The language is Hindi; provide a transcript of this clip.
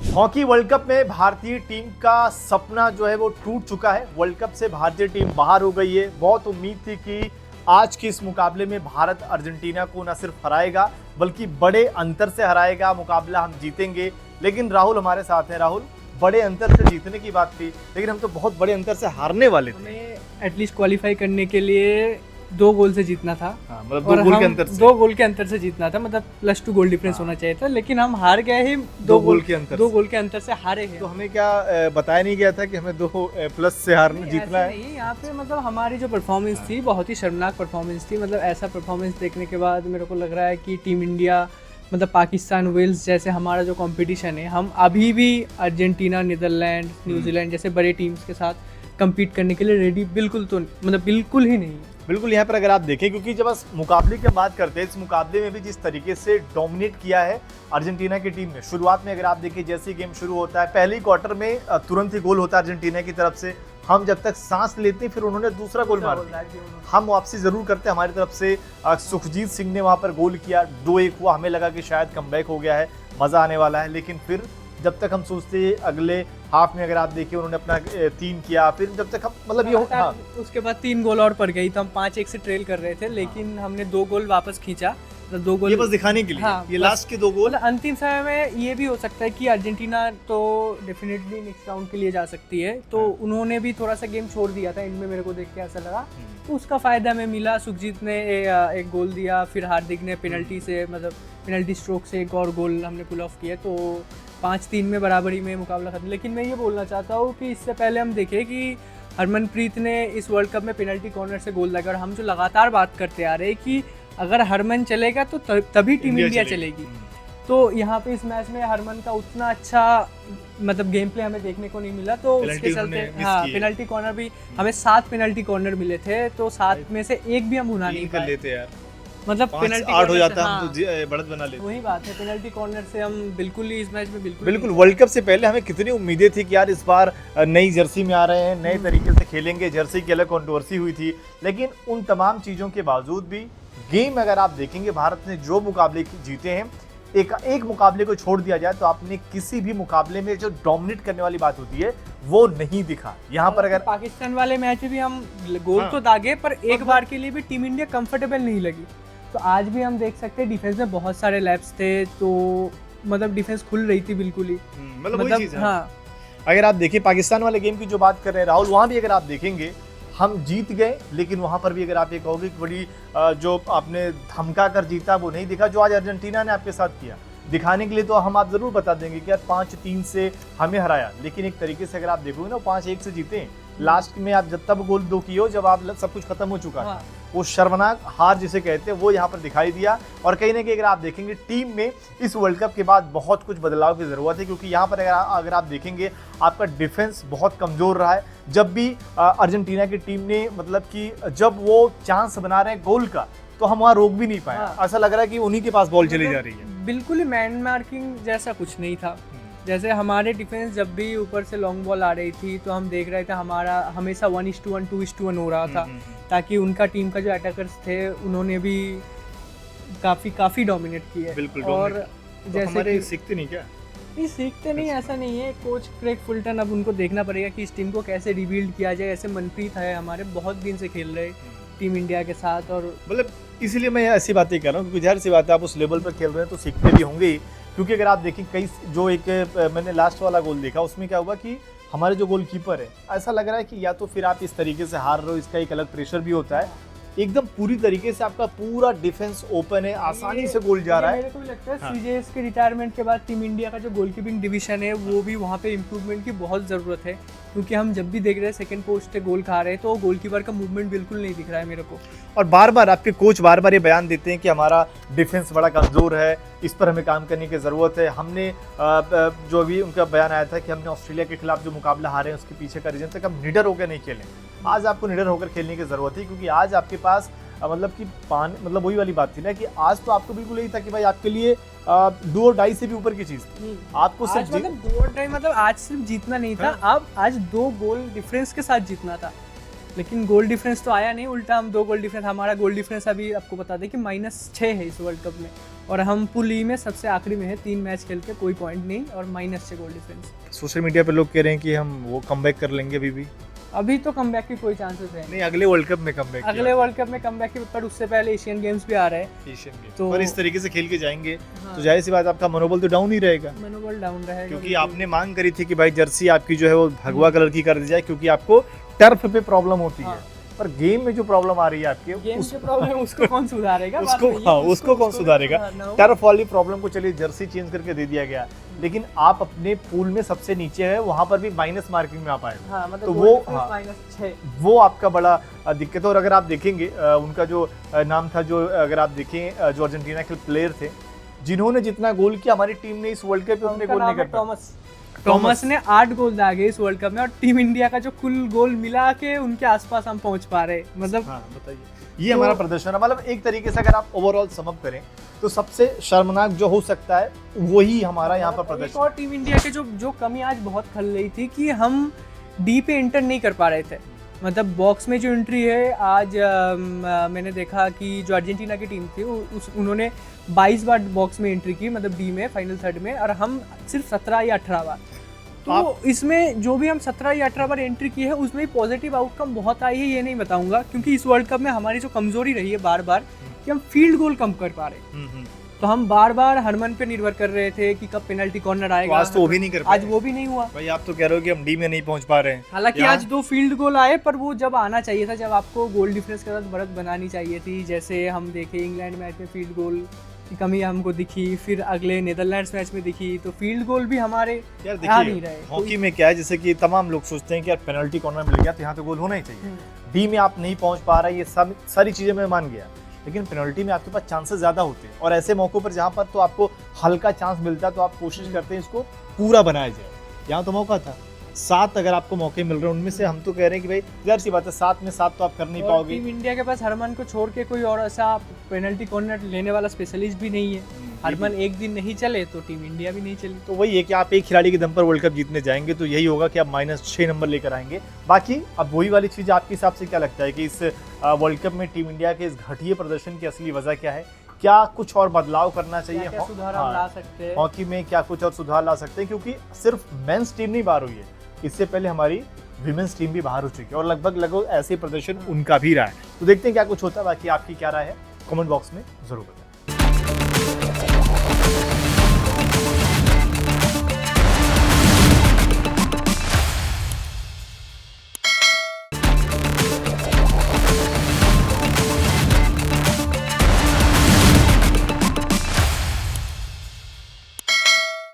हॉकी वर्ल्ड कप में भारतीय टीम का सपना जो है वो टूट चुका है। वर्ल्ड कप से भारतीय टीम बाहर हो गई है। बहुत उम्मीद थी कि आज के इस मुकाबले में भारत अर्जेंटीना को न सिर्फ हराएगा बल्कि बड़े अंतर से हराएगा, मुकाबला हम जीतेंगे। लेकिन राहुल हमारे साथ हैं। राहुल, बड़े अंतर से जीतने की बात थी लेकिन हम तो बहुत बड़े अंतर से हारने वाले थे। हमें एटलीस्ट क्वालिफाई करने के लिए 2 गोल से जीतना था। हाँ, मतलब 2 गोल के अंतर से। 2 गोल के अंतर से जीतना था, मतलब +2 गोल डिफरेंस होना चाहिए था, लेकिन हम हार गए ही 2 गोल के अंतर 2 गोल के अंतर से हारे हैं। तो हमें क्या बताया नहीं गया था कि हमें 2 प्लस से हारना जीतना है? नहीं, यहाँ पे मतलब हमारी जो परफॉर्मेंस थी बहुत ही शर्मनाक परफॉर्मेंस थी। मतलब ऐसा परफॉर्मेंस देखने के बाद मेरे को लग रहा है कि टीम इंडिया मतलब पाकिस्तान, वेल्स जैसे हमारा जो कंपटीशन है, हम अभी भी अर्जेंटीना, नीदरलैंड, न्यूजीलैंड जैसे बड़े टीम्स के साथ कम्पीट करने के लिए रेडी बिल्कुल ही नहीं है। बिल्कुल। यहाँ पर अगर आप देखें, क्योंकि जब हम मुकाबले की बात करते हैं, इस मुकाबले में भी जिस तरीके से डोमिनेट किया है अर्जेंटीना की टीम ने, शुरुआत में अगर आप देखिए जैसे गेम शुरू होता है, पहले क्वार्टर में तुरंत ही गोल होता है अर्जेंटीना की तरफ से। हम जब तक सांस लेते हैं फिर उन्होंने दूसरा गोल मार दिया। हम वापसी जरूर करते हैं हमारी तरफ से। सुखजीत सिंह ने वहां पर गोल किया, 2-1 हुआ। हमें लगा कि शायद कमबैक हो गया है, मजा आने वाला है। लेकिन फिर जब तक हम सोचते अगले हाफ में अगर आप देखिए उन्होंने अपना 3 किया, फिर जब तक हम मतलब ये हाँ। उसके बाद 3 गोल और पड़ गई तो हम 5-1 से ट्रेल कर रहे थे, लेकिन हमने 2 गोल वापस खींचा। 2 गोल ये बस दिखाने के लिए। हाँ, ये लास्ट के 2 गोल। अंतिम समय में ये भी हो सकता है कि अर्जेंटीना तो डेफिनेटली नेक्स्ट राउंड के लिए जा सकती है, तो उन्होंने भी थोड़ा सा गेम छोड़ दिया था इनमें, मेरे को देख के ऐसा लगा। तो उसका फायदा हमें मिला। सुखजीत ने एक गोल दिया, फिर हार्दिक ने पेनल्टी से मतलब पेनल्टी स्ट्रोक से एक और गोल हमने पुल ऑफ किया, तो 5-3 में बराबरी में मुकाबला खत्म। लेकिन मैं ये बोलना चाहता हूँ कि इससे पहले हम देखें कि हरमनप्रीत ने इस वर्ल्ड कप में पेनल्टी कॉर्नर से गोल लगा, और हम जो लगातार बात करते आ रहे हैं कि अगर हरमन चलेगा तो तभी टीम इंडिया चलेगी। तो यहाँ पे इस मैच में हरमन का उतना अच्छा मतलब गेम प्ले हमें देखने को नहीं मिला, तो उसके चलते हाँ पेनल्टी कॉर्नर भी हमें 7 पेनल्टी कॉर्नर मिले थे, तो 7 में से एक भी हम भुना नहीं कर लेते यार। मतलब पेनल्टी 8 हो जाता हम तो बढ़त बना लेते। वही बात है, पेनल्टी कॉर्नर से हम बिल्कुल ही इस मैच में बिल्कुल वर्ल्ड कप से पहले हमें कितनी उम्मीदें थी कि यार इस बार नई जर्सी में आ रहे हैं, नए तरीके से खेलेंगे। जर्सी की अलग कंट्रोवर्सी हुई थी, लेकिन उन तमाम चीज़ों के बावजूद भी गेम अगर आप देखेंगे भारत ने जो मुकाबले जीते हैं, एक मुकाबले को छोड़ दिया जाए तो आपने किसी भी मुकाबले में जो डोमिनेट करने वाली बात होती है वो नहीं दिखा। यहाँ पर अगर पाकिस्तान वाले मैच में भी हम गोल तो दागे, पर एक बार के लिए भी टीम इंडिया कंफर्टेबल नहीं लगी। तो आज भी हम देख सकते हैं डिफेंस में बहुत सारे लैप्स थे, तो मतलब डिफेंस खुल रही थी बिल्कुल ही। मतलब हाँ, अगर आप देखिए पाकिस्तान वाले गेम की जो बात कर रहे हैं राहुल, वहाँ भी अगर आप देखेंगे हम जीत गए, लेकिन वहाँ पर भी अगर आप ये कहोगे कि बड़ी जो आपने धमका कर जीता वो नहीं दिखा जो आज अर्जेंटीना ने आपके साथ किया। दिखाने के लिए तो हम आप जरूर बता देंगे कि यार 5-3 से हमें हराया, लेकिन एक तरीके से अगर आप देखोगे ना 5-1 से जीते। लास्ट में आप जब तब गोल 2 किए हो जब आप सब कुछ खत्म हो चुका है। वो शर्मनाक हार जिसे कहते हैं वो यहाँ पर दिखाई दिया। और कहीं ना कहीं अगर आप देखेंगे टीम में इस वर्ल्ड कप के बाद बहुत कुछ बदलाव की ज़रूरत है, क्योंकि यहाँ पर अगर आप देखेंगे आपका डिफेंस बहुत कमज़ोर रहा है। जब भी अर्जेंटीना की टीम ने मतलब कि जब वो चांस बना रहे हैं गोल का, तो हम वहाँ रोक भी नहीं पाए। ऐसा लग रहा है कि उन्हीं के पास बॉल चली जा रही है। बिल्कुल ही मैन मार्किंग जैसा कुछ नहीं था। जैसे हमारे डिफेंस जब भी ऊपर से लॉन्ग बॉल आ रही थी तो हम देख रहे थे हमारा हमेशा 1:1, 2:1 हो रहा था, ताकि उनका टीम का जो अटैकर्स थे उन्होंने भी काफ़ी डोमिनेट किया। बिल्कुल। और तो जैसे हमारे सीखते नहीं क्या? नहीं सीखते नहीं, ऐसा नहीं है। कोच क्रेग फुलटन, अब उनको देखना पड़ेगा कि इस टीम को कैसे रिबिल्ड किया जाए। ऐसे मनप्रीत है हमारे, बहुत दिन से खेल रहे टीम इंडिया के साथ, और मतलब इसीलिए मैं ऐसी बातें कर रहा हूँ क्योंकि जाहिर सी बात है आप उस लेवल पर खेल रहे हैं तो सीखते भी होंगे ही। क्योंकि अगर आप देखें कई जो एक मैंने लास्ट वाला गोल देखा उसमें क्या हुआ कि हमारे जो गोलकीपर है, ऐसा लग रहा है कि या तो फिर आप इस तरीके से हार रहे हो, इसका एक अलग प्रेशर भी होता है। एकदम पूरी तरीके से आपका पूरा डिफेंस ओपन है, आसानी से गोल जा रहा है। मेरे को भी लगता है सीजेएस के रिटायरमेंट के बाद टीम इंडिया का जो गोलकीपिंग डिवीजन है वो भी वहाँ पे इम्प्रूवमेंट की बहुत ज़रूरत है, क्योंकि हम जब भी देख रहे हैं सेकंड पोस्ट पे गोल खा रहे हैं तो गोलकीपर का मूवमेंट बिल्कुल नहीं दिख रहा है मेरे को। और बार बार आपके कोच बार बार ये बयान देते हैं कि हमारा डिफेंस बड़ा कमज़ोर है, इस पर हमें काम करने की ज़रूरत है। हमने जो अभी उनका बयान आया था कि हमने ऑस्ट्रेलिया के खिलाफ जो मुकाबला हारे हैं उसके पीछे का रीज़न था कि हम निडर होकर नहीं खेलें। आज आपको निडर होकर खेलने की ज़रूरत है, क्योंकि आज आपके पास मतलब कि मतलब वही वाली बात थी ना कि आज तो आपको बिल्कुल यही था कि भाई आपके लिए 2 और ढाई से भी ऊपर की चीज़ थी। आपको सिर्फ मतलब 2 और ढाई मतलब आज सिर्फ जीतना नहीं था, अब आज 2 गोल डिफरेंस के साथ जीतना था। लेकिन गोल डिफरेंस तो आया नहीं, उल्टा हम 2 गोल डिफरेंस, हमारा गोल डिफरेंस अभी आपको बता दें कि -6 है इस वर्ल्ड कप में, और हम पूल ई में सबसे आखिरी में है, 3 मैच खेल के कोई पॉइंट नहीं और -6 गोल डिफरेंस। सोशल मीडिया पे लोग कह रहे हैं कि हम वो कमबैक कर लेंगे भी। अभी तो कमबैक की कोई चांसेस है नहीं, अगले वर्ल्ड कप में कमबैक, अगले वर्ल्ड कप में कमबैक की, पर उससे पहले एशियन गेम्स भी आ रहे हैं, एशियन गेम तो पर इस तरीके से खेल के जाएंगे हाँ, तो जाहिर सी बात आपका मनोबल तो डाउन ही रहेगा, मनोबल डाउन रहेगा, क्योंकि आपने मांग करी थी कि भाई जर्सी आपकी जो है वो भगवा कलर की कर दी जाए, क्योंकि आपको टर्फ पे प्रॉब्लम होती है, पर गेम में जो प्रॉब्लम आ रही है आपके गेम की प्रॉब्लम उसको कौन सुधारेगा, बात उसको वही है, हाँ, उसको कौन सुधारेगा। सुधारना होगा। टर्फ वाली प्रॉब्लम को चलिए जर्सी चेंज करके दे दिया गया, लेकिन आप अपने पूल में सबसे नीचे है, वहां पर भी माइनस मार्किंग में आप आए, हाँ, मतलब तो गोल वो डिफरेंस -6। वो आपका बड़ा दिक्कत है। और अगर आप देखेंगे उनका जो नाम था, जो अगर आप देखें जो अर्जेंटीना के प्लेयर थे जिन्होंने जितना गोल किया, हमारी टीम ने इस वर्ल्ड कप में उतने गोल नहीं कर पाया। टॉमस ने 8 गोल दागे इस वर्ल्ड कप में, और टीम इंडिया का जो कुल गोल मिला के उनके आसपास हम पहुंच पा रहे, मतलब हाँ, बताइए ये हमारा प्रदर्शन है। मतलब एक तरीके से अगर आप ओवरऑल सम अप करें तो सबसे शर्मनाक जो हो सकता है वही हमारा यहाँ पर एक प्रदर्शन। और टीम इंडिया के जो कमी आज बहुत खल रही थी कि हम डी पे एंटर नहीं कर पा रहे थे, मतलब बॉक्स में जो एंट्री है आज मैंने देखा कि जो अर्जेंटीना की टीम थी उन्होंने 22 बार बॉक्स में एंट्री की, मतलब डी में फाइनल थर्ड में, और हम सिर्फ 17 या 18 बार। तो इसमें जो भी हम 17 या 18 बार एंट्री की है उसमें पॉजिटिव आउटकम बहुत आई है, ये नहीं बताऊंगा, क्योंकि इस वर्ल्ड कप में हमारी जो कमजोरी रही है बार बार कि हम फील्ड गोल कम कर पा रहे, तो हम बार बार हरमन पे निर्भर कर रहे थे कि कब पेनल्टी कॉर्नर आएगा, आज तो वो भी नहीं कर पाए। आज वो भी नहीं हुआ भाई आप तो कह रहे हो कि हम डी में नहीं पहुंच पा रहे हैं, हालांकि आज 2 फील्ड गोल आए, पर वो जब आना चाहिए था, जब आपको गोल डिफरेंस के साथ बढ़त बनानी चाहिए थी, जैसे हम देखे इंग्लैंड मैच में फील्ड गोल की कमी हमको दिखी, फिर अगले नीदरलैंड्स मैच में दिखी, तो फील्ड गोल भी हमारे यार आ नहीं देखिए रहे। हॉकी में क्या है, जैसे कि तमाम लोग सोचते हैं कि यार पेनल्टी कॉर्नर मिल गया तो यहाँ तो गोल होना ही चाहिए, डी में आप नहीं पहुंच पा रहे, ये सब सारी चीजें मैं मान गया, लेकिन पेनल्टी में आपके पास चांसेस ज्यादा होते हैं, और ऐसे मौकों पर जहां पर तो आपको हल्का चांस मिलता है तो आप कोशिश करते हैं इसको पूरा बनाया जाए। यहाँ तो मौका था 7, अगर आपको मौके मिल रहे हैं उनमें से हम तो कह रहे हैं कि भाई जाहिर सी बात है 7 में 7 तो आप कर नहीं और पाओगे। टीम इंडिया के पास हरमन को छोड़ के कोई और ऐसा पेनल्टी कॉर्नर लेने वाला स्पेशलिस्ट भी नहीं है, हरमन एक दिन नहीं चले तो टीम इंडिया भी नहीं चली। तो वही है कि आप एक खिलाड़ी के दम पर वर्ल्ड कप जीतने जाएंगे तो यही होगा कि आप -6 नंबर लेकर आएंगे। बाकी अब वही वाली चीज़ आपके हिसाब से क्या लगता है कि इस वर्ल्ड कप में टीम इंडिया के इस घटिया प्रदर्शन की असली वजह क्या है? क्या कुछ और बदलाव करना चाहिए? क्या सुधार हम ला सकते हैं हॉकी में, क्या कुछ और सुधार ला सकते हैं? क्योंकि सिर्फ मेंस टीम नहीं बाहर हुई है, इससे पहले हमारी विमेंस टीम भी बाहर हो चुकी है और लगभग ऐसे प्रदर्शन उनका भी रहा है। तो देखते हैं क्या कुछ होता है। बाकी आपकी क्या राय है कमेंट बॉक्स में जरूर बताएं।